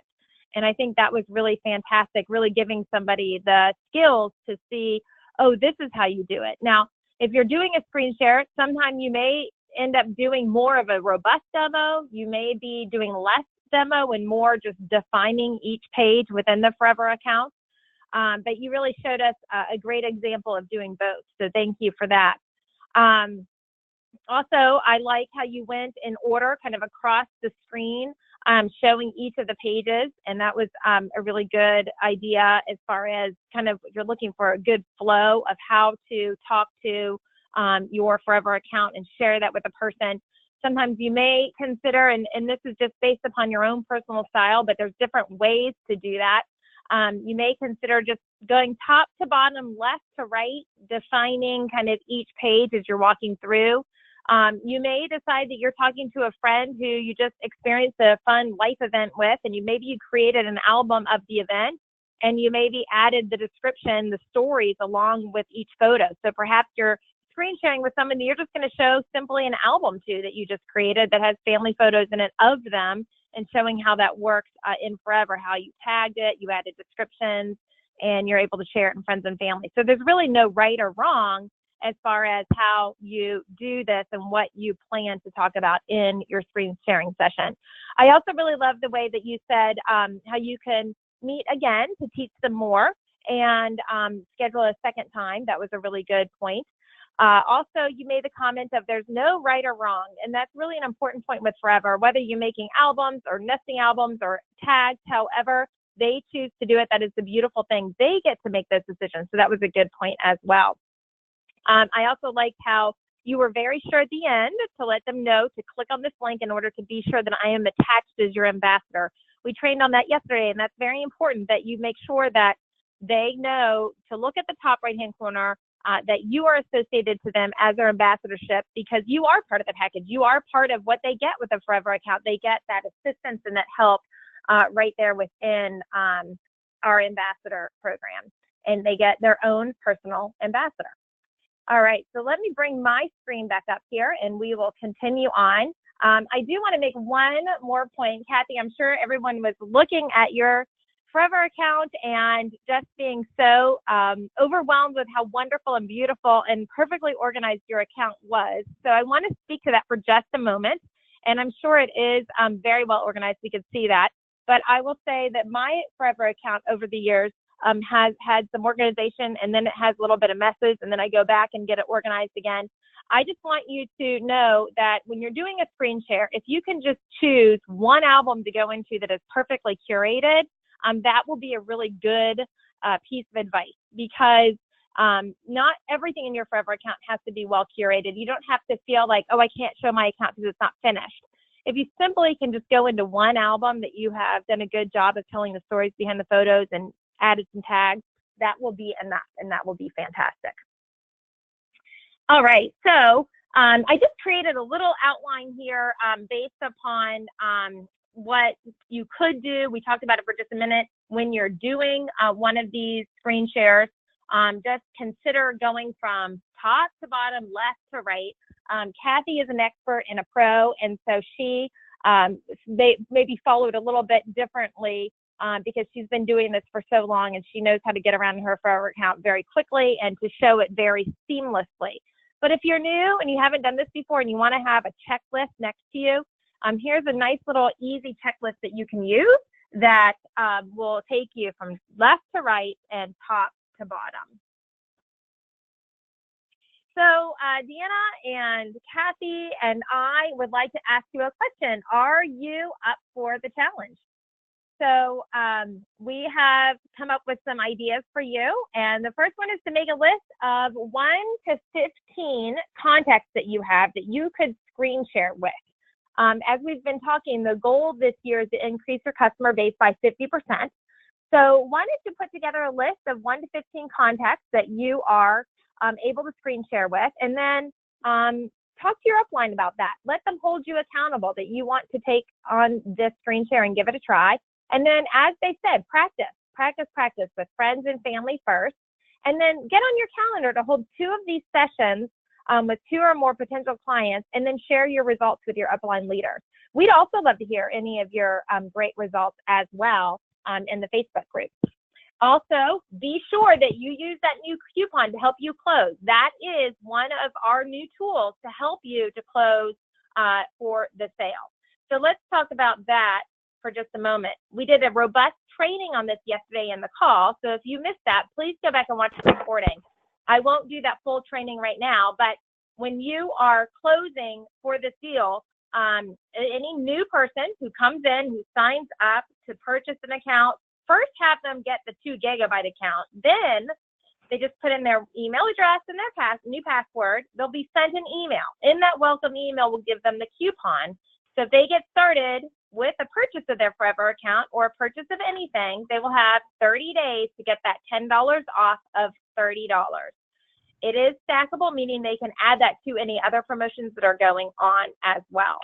And I think that was really fantastic, really giving somebody the skills to see, oh, this is how you do it. Now, if you're doing a screen share, sometimes you may end up doing more of a robust demo. You may be doing less demo and more just defining each page within the Forever account. But you really showed us a great example of doing both. So thank you for that. Also, I like how you went in order kind of across the screen, showing each of the pages. And that was a really good idea as far as kind of you're looking for a good flow of how to talk to your Forever account and share that with a person. Sometimes you may consider, and this is just based upon your own personal style, but there's different ways to do that. You may consider just going top to bottom, left to right, defining kind of each page as you're walking through. You may decide that you're talking to a friend who you just experienced a fun life event with, and maybe you created an album of the event, and you maybe added the description, the stories along with each photo. So perhaps you're screen sharing with someone that you're just going to show simply an album to that you just created that has family photos in it of them, and showing how that works in Forever, how you tagged it, you added descriptions, and you're able to share it in friends and family. So there's really no right or wrong as far as how you do this and what you plan to talk about in your screen sharing session. I also really love the way that you said how you can meet again to teach them more and schedule a second time. That was a really good point. Also, you made the comment of there's no right or wrong, and that's really an important point with Forever. Whether you're making albums or nesting albums or tags, however they choose to do it, that is the beautiful thing. They get to make those decisions, so that was a good point as well. I also liked how you were very sure at the end to let them know to click on this link in order to be sure that I am attached as your ambassador. We trained on that yesterday, and that's very important that you make sure that they know to look at the top right-hand corner, that you are associated to them as their ambassadorship, because you are part of the package. You are part of what they get with a Forever account. They get that assistance and that help right there within our ambassador program, and they get their own personal ambassador. All right, so let me bring my screen back up here and we will continue on. I do want to make one more point. Kathy, I'm sure everyone was looking at your Forever account and just being so overwhelmed with how wonderful and beautiful and perfectly organized your account was. So I want to speak to that for just a moment. And I'm sure it is very well organized. We can see that. But I will say that my Forever account over the years has had some organization, and then it has a little bit of messes, and then I go back and get it organized again. I just want you to know that when you're doing a screen share, if you can just choose one album to go into that is perfectly curated, that will be a really good piece of advice, because not everything in your Forever account has to be well curated. You don't have to feel like, oh, I can't show my account because it's not finished. If you simply can just go into one album that you have done a good job of telling the stories behind the photos and added some tags, that will be enough, and that will be fantastic. All right, so I just created a little outline here based upon what you could do. We talked about it for just a minute. When you're doing one of these screen shares, just consider going from top to bottom, left to right. Kathy is an expert and a pro, and so she maybe followed a little bit differently because she's been doing this for so long, and she knows how to get around her Forever account very quickly and to show it very seamlessly. But if you're new and you haven't done this before and you want to have a checklist next to you, here's a nice little easy checklist that you can use that will take you from left to right and top to bottom. So Deanna and Kathy and I would like to ask you a question. Are you up for the challenge? So we have come up with some ideas for you. And the first one is to make a list of 1 to 15 contacts that you have that you could screen share with. As we've been talking, the goal this year is to increase your customer base by 50%. So one is to put together a list of 1 to 15 contacts that you are able to screen share with, and then talk to your upline about that. Let them hold you accountable that you want to take on this screen share and give it a try. And then, as they said, practice with friends and family first, and then get on your calendar to hold 2 of these sessions with 2 or more potential clients, and then share your results with your upline leaders. We'd also love to hear any of your great results as well in the Facebook group. Also, be sure that you use that new coupon to help you close. That is one of our new tools to help you to close for the sale. So let's talk about that for just a moment. We did a robust training on this yesterday in the call. So if you missed that, please go back and watch the recording. I won't do that full training right now, but when you are closing for this deal, any new person who comes in, who signs up to purchase an account, first have them get the 2 gigabyte account. Then they just put in their email address and their new password. They'll be sent an email. In that welcome email will give them the coupon. So if they get started with a purchase of their Forever account or a purchase of anything, they will have 30 days to get that $10 off of $30. It is stackable, meaning they can add that to any other promotions that are going on as well.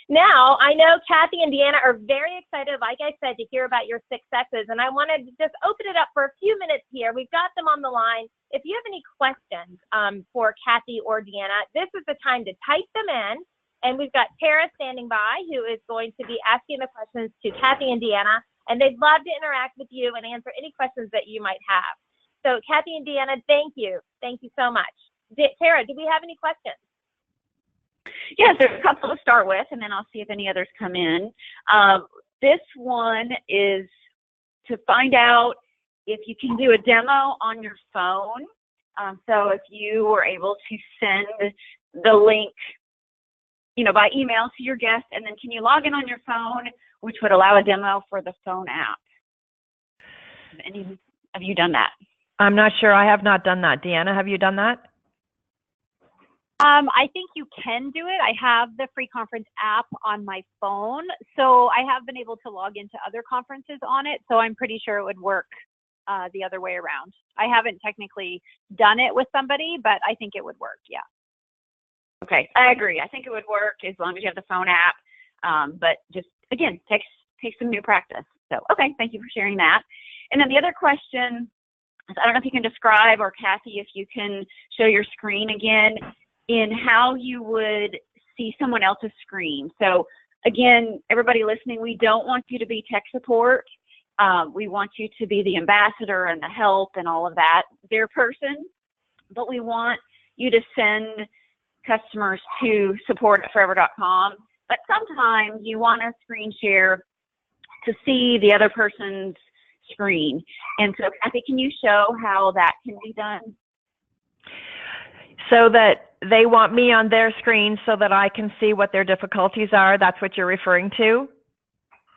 Now, I know Kathy and Deanna are very excited, like I said, to hear about your successes, and I wanted to just open it up for a few minutes here. We've got them on the line. If you have any questions for Kathy or Deanna, this is the time to type them in, and we've got Tara standing by who is going to be asking the questions to Kathy and Deanna, and they'd love to interact with you and answer any questions that you might have. So Kathy and Deanna, thank you. Thank you so much. Tara, do we have any questions? Yes, there's a couple to start with, and then I'll see if any others come in. This one is to find out if you can do a demo on your phone. So if you were able to send the link, by email to your guest, and then can you log in on your phone, which would allow a demo for the phone app? Have you done that? I'm not sure. I have not done that. Deanna, have you done that? I think you can do it. I have the free conference app on my phone, so I have been able to log into other conferences on it, so I'm pretty sure it would work the other way around. I haven't technically done it with somebody, but I think it would work, yeah. Okay, I agree. I think it would work as long as you have the phone app, but just, again, takes some new practice. So, okay, thank you for sharing that. And then the other question is, I don't know if you can describe, or Kathy, if you can show your screen again, in how you would see someone else's screen. So again, everybody listening, we don't want you to be tech support. We want you to be the ambassador and the help and all of that, their person, but we want you to send customers to support@forever.com. But sometimes you want to screen share to see the other person's screen. And so Kathy, can you show how that can be done? So that they want me on their screen so that I can see what their difficulties are. That's what you're referring to?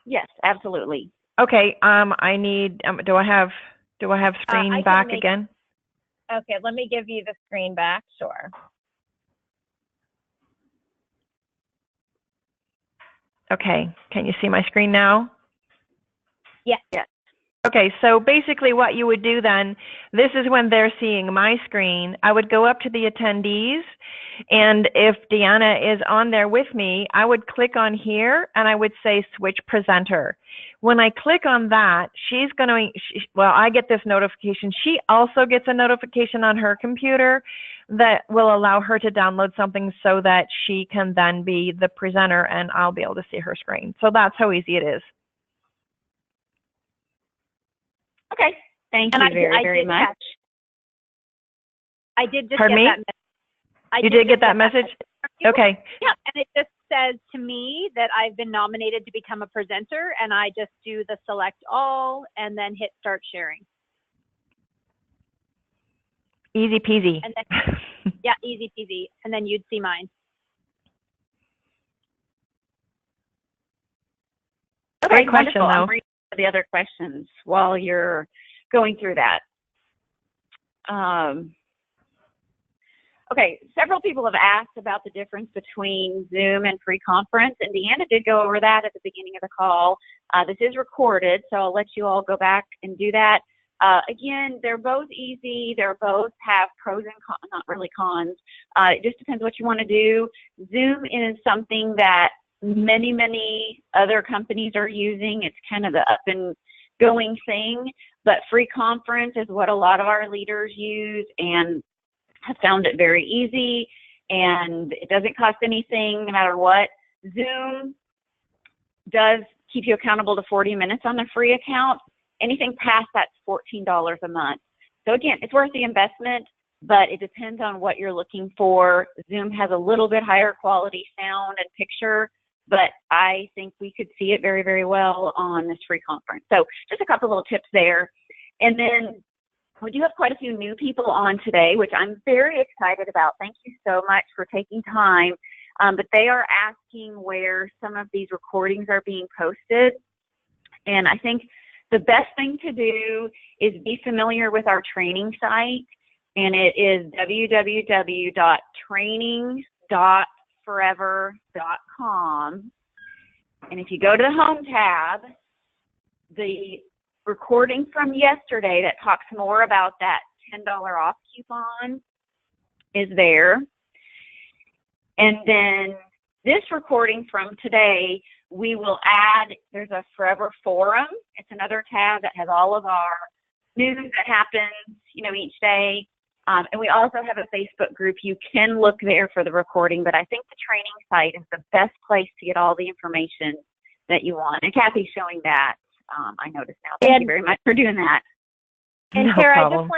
Yes, absolutely. Okay. I need. Do I have screen back again? Okay. Let me give you the screen back. Sure. Okay. Can you see my screen now? Yes. Yes. Okay, so basically what you would do then, this is when they're seeing my screen. I would go up to the attendees, and if Deanna is on there with me, I would click on here and I would say switch presenter. When I click on that, she's going to, well, I get this notification. She also gets a notification on her computer that will allow her to download something so that she can then be the presenter and I'll be able to see her screen. So that's how easy it is. Okay, thank you very much. I did just Pardon get me? that message. You did get that message? Okay. Yeah, and it just says to me that I've been nominated to become a presenter, and I just do the select all and then hit start sharing. Easy peasy. And then, yeah, easy peasy. And then you'd see mine. Okay, great question, wonderful. though. I'm reading the other questions while you're going through that. Okay, several people have asked about the difference between Zoom and free conference, and Deanna did go over that at the beginning of the call. This is recorded, so I'll let you all go back and do that. Again, they're both easy. They both have pros and cons, not really cons. It just depends what you want to do. Zoom is something that many other companies are using. It's kind of the up and going thing, but free conference is what a lot of our leaders use and have found it very easy, and it doesn't cost anything no matter what. Zoom does keep you accountable to 40 minutes on the free account, Anything past that's $14 a month. So again, it's worth the investment, but it depends on what you're looking for. Zoom has a little bit higher quality sound and picture, but I think we could see it very, very well on this free conference. So just a couple little tips there. And then we do have quite a few new people on today, which I'm very excited about. Thank you so much for taking time. But they are asking where some of these recordings are being posted. And I think the best thing to do is be familiar with our training site. And it is www.training.forever.com. And if you go to the home tab, the recording from yesterday that talks more about that $10 off coupon is there. And then this recording from today, we will add, there's a Forever Forum. It's another tab that has all of our news that happens, each day. And we also have a Facebook group. You can look there for the recording, but I think the training site is the best place to get all the information that you want. And Kathy's showing that. I noticed now. Thank you very much for doing that. And No Tara, problem.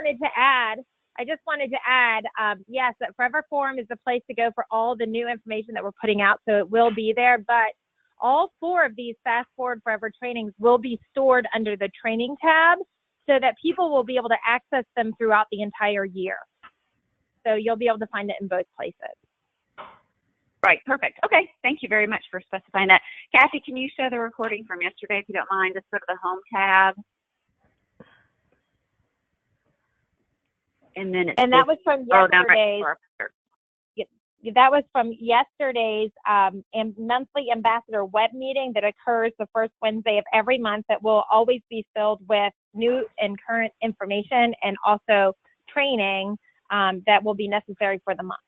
I just wanted to add, yes, that Forever Forum is the place to go for all the new information that we're putting out, so it will be there. But all 4 of these Fast Forward Forever trainings will be stored under the training tab so that people will be able to access them throughout the entire year. So you'll be able to find it in both places. Right, perfect. Okay, thank you very much for specifying that. Kathy, can you show the recording from yesterday if you don't mind? Just go to the home tab. And then that was from yesterday's. Right. That was from yesterday's monthly ambassador web meeting that occurs the first Wednesday of every month, that will always be filled with new and current information and also training that will be necessary for the month.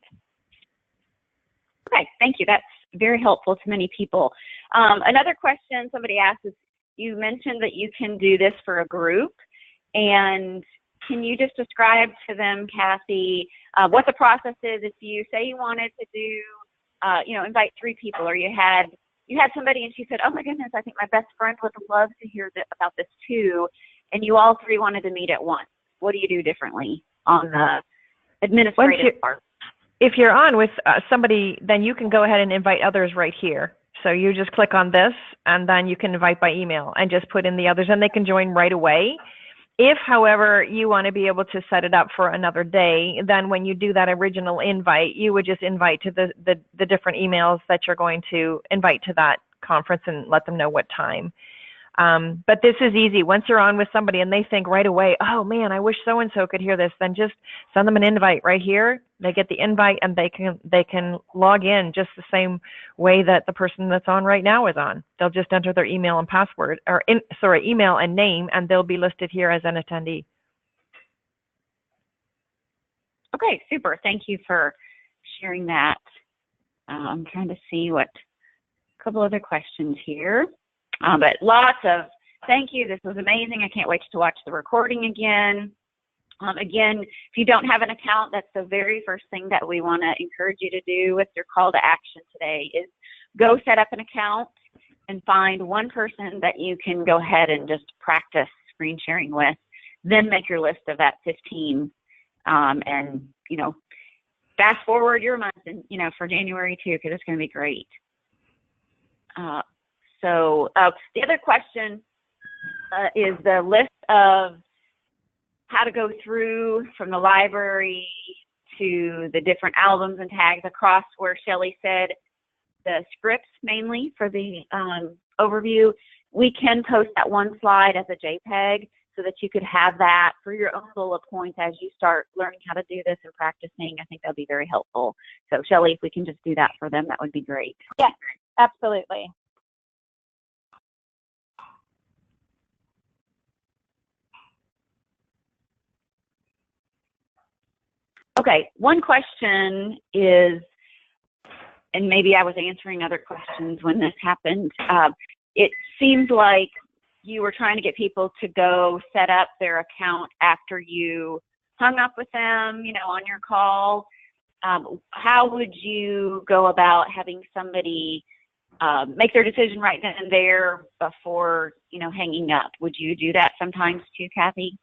Okay, thank you. That's very helpful to many people. Another question somebody asked is, you mentioned that you can do this for a group, and can you just describe to them, Kathy, what the process is if you say you wanted to do, invite 3 people, or you had somebody and she said, oh my goodness, I think my best friend would love to hear about this too, and you all 3 wanted to meet at once. What do you do differently on the administrative part? If you're on with somebody, then you can go ahead and invite others right here. So you just click on this, and then you can invite by email and just put in the others, and they can join right away. If, however, you want to be able to set it up for another day, then when you do that original invite, you would just invite to the different emails that you're going to invite to that conference and let them know what time. But this is easy. Once you're on with somebody and they think right away, oh man, I wish so-and-so could hear this, then just send them an invite right here. They get the invite and they can log in just the same way that the person that's on right now is on. They'll just enter their email and password, or email and name, and they'll be listed here as an attendee. Okay, super. Thank you for sharing that. I'm trying to see a couple other questions here. But lots of thank you. This was amazing. I can't wait to watch the recording again. Again, if you don't have an account, that's the very first thing that we want to encourage you to do with your call to action today is go set up an account and find one person that you can go ahead and just practice screen sharing with. Then make your list of that 15 and, fast forward your month and, for January too, because it's going to be great. So the other question is the list of how to go through from the library to the different albums and tags across where Shelley said the scripts mainly for the overview. We can post that one slide as a JPEG so that you could have that for your own bullet points as you start learning how to do this and practicing. I think that'll be very helpful. So Shelley, if we can just do that for them, that would be great. Yes, absolutely. Okay, one question is, and maybe I was answering other questions when this happened, it seems like you were trying to get people to go set up their account after you hung up with them, on your call. How would you go about having somebody make their decision right then and there before, hanging up. Would you do that sometimes too, Kathy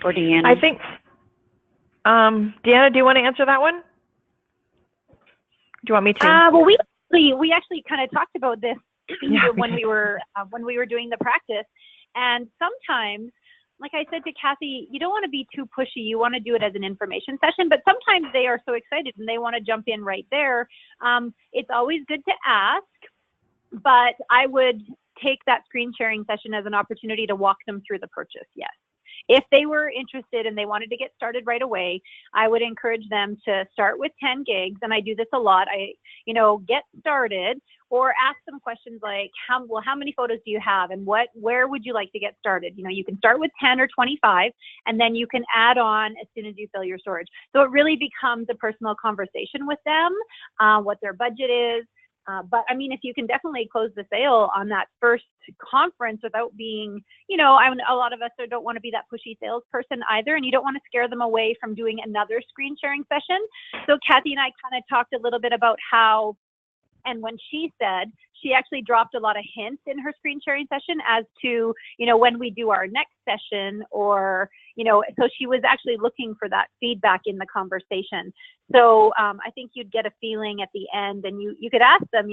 or Deanna? I think, Deanna, do you want to answer that one? Do you want me to? Well, we actually kind of talked about this when we were doing the practice, and sometimes, like I said to Kathy, you don't want to be too pushy. You want to do it as an information session, but sometimes they are so excited and they want to jump in right there. It's always good to ask, but I would take that screen sharing session as an opportunity to walk them through the purchase. Yes. If they were interested and they wanted to get started right away, I would encourage them to start with 10 gigs. And I do this a lot. Get started, or ask them questions like, how many photos do you have? And where would you like to get started? You can start with 10 or 25, and then you can add on as soon as you fill your storage. So it really becomes a personal conversation with them, what their budget is. But I mean, if you can definitely close the sale on that first conference without being, a lot of us don't want to be that pushy salesperson either, and you don't want to scare them away from doing another screen sharing session. So Kathy and I kind of talked a little bit about how, and when she said, she actually dropped a lot of hints in her screen sharing session as to, when we do our next session, or, so she was actually looking for that feedback in the conversation. So I think you'd get a feeling at the end, and you could ask them,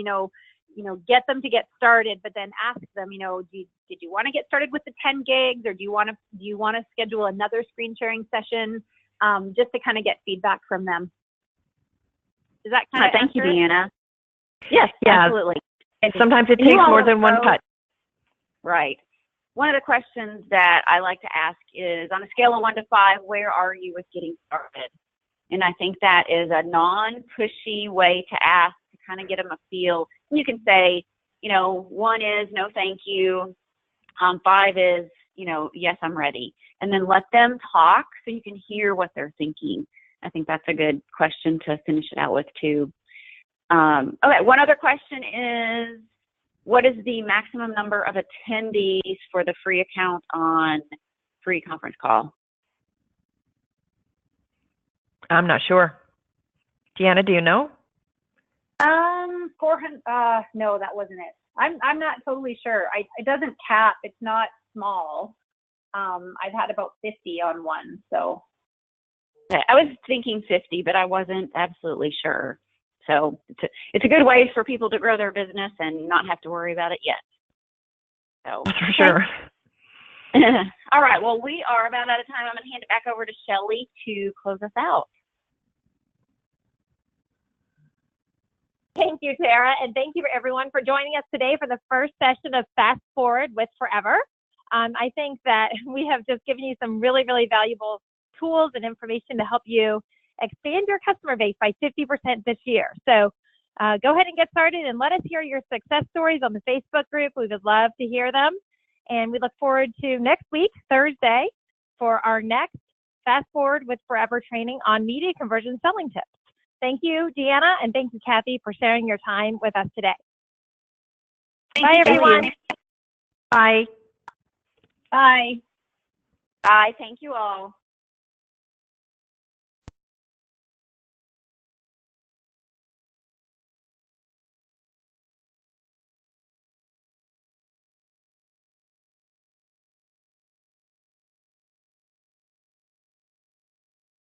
get them to get started, but then ask them, did you want to get started with the 10 gigs, or do you want to schedule another screen sharing session, just to kind of get feedback from them? Does that kind of Thank you, answer it? Deanna. Yes, Yeah. absolutely. And sometimes it takes more than one touch. Right. One of the questions that I like to ask is, on a scale of 1 to 5, where are you with getting started? And I think that is a non-pushy way to ask, to kind of get them a feel. You can say, 1 is no thank you. 5 is, yes, I'm ready. And then let them talk so you can hear what they're thinking. I think that's a good question to finish it out with too. Okay, one other question is, what is the maximum number of attendees for the free account on free conference call? I'm not sure. Deanna, do you know? 400. No, that wasn't it. I'm not totally sure. It doesn't cap. It's not small. I've had about 50 on one, so. Okay, I was thinking 50, but I wasn't absolutely sure. So it's a good way for people to grow their business and not have to worry about it yet. So For sure. All right. Well, we are about out of time. I'm going to hand it back over to Shelly to close us out. Thank you, Tara, and thank you everyone for joining us today for the first session of Fast Forward with Forever. I think that we have just given you some really, really valuable tools and information to help you expand your customer base by 50% this year. So go ahead and get started, and let us hear your success stories on the Facebook group. We would love to hear them. And we look forward to next week, Thursday, for our next Fast Forward with Forever training on media conversion selling tips. Thank you, Deanna, and thank you, Kathy, for sharing your time with us today. Bye, everyone. Bye. Bye. Bye. Thank you all.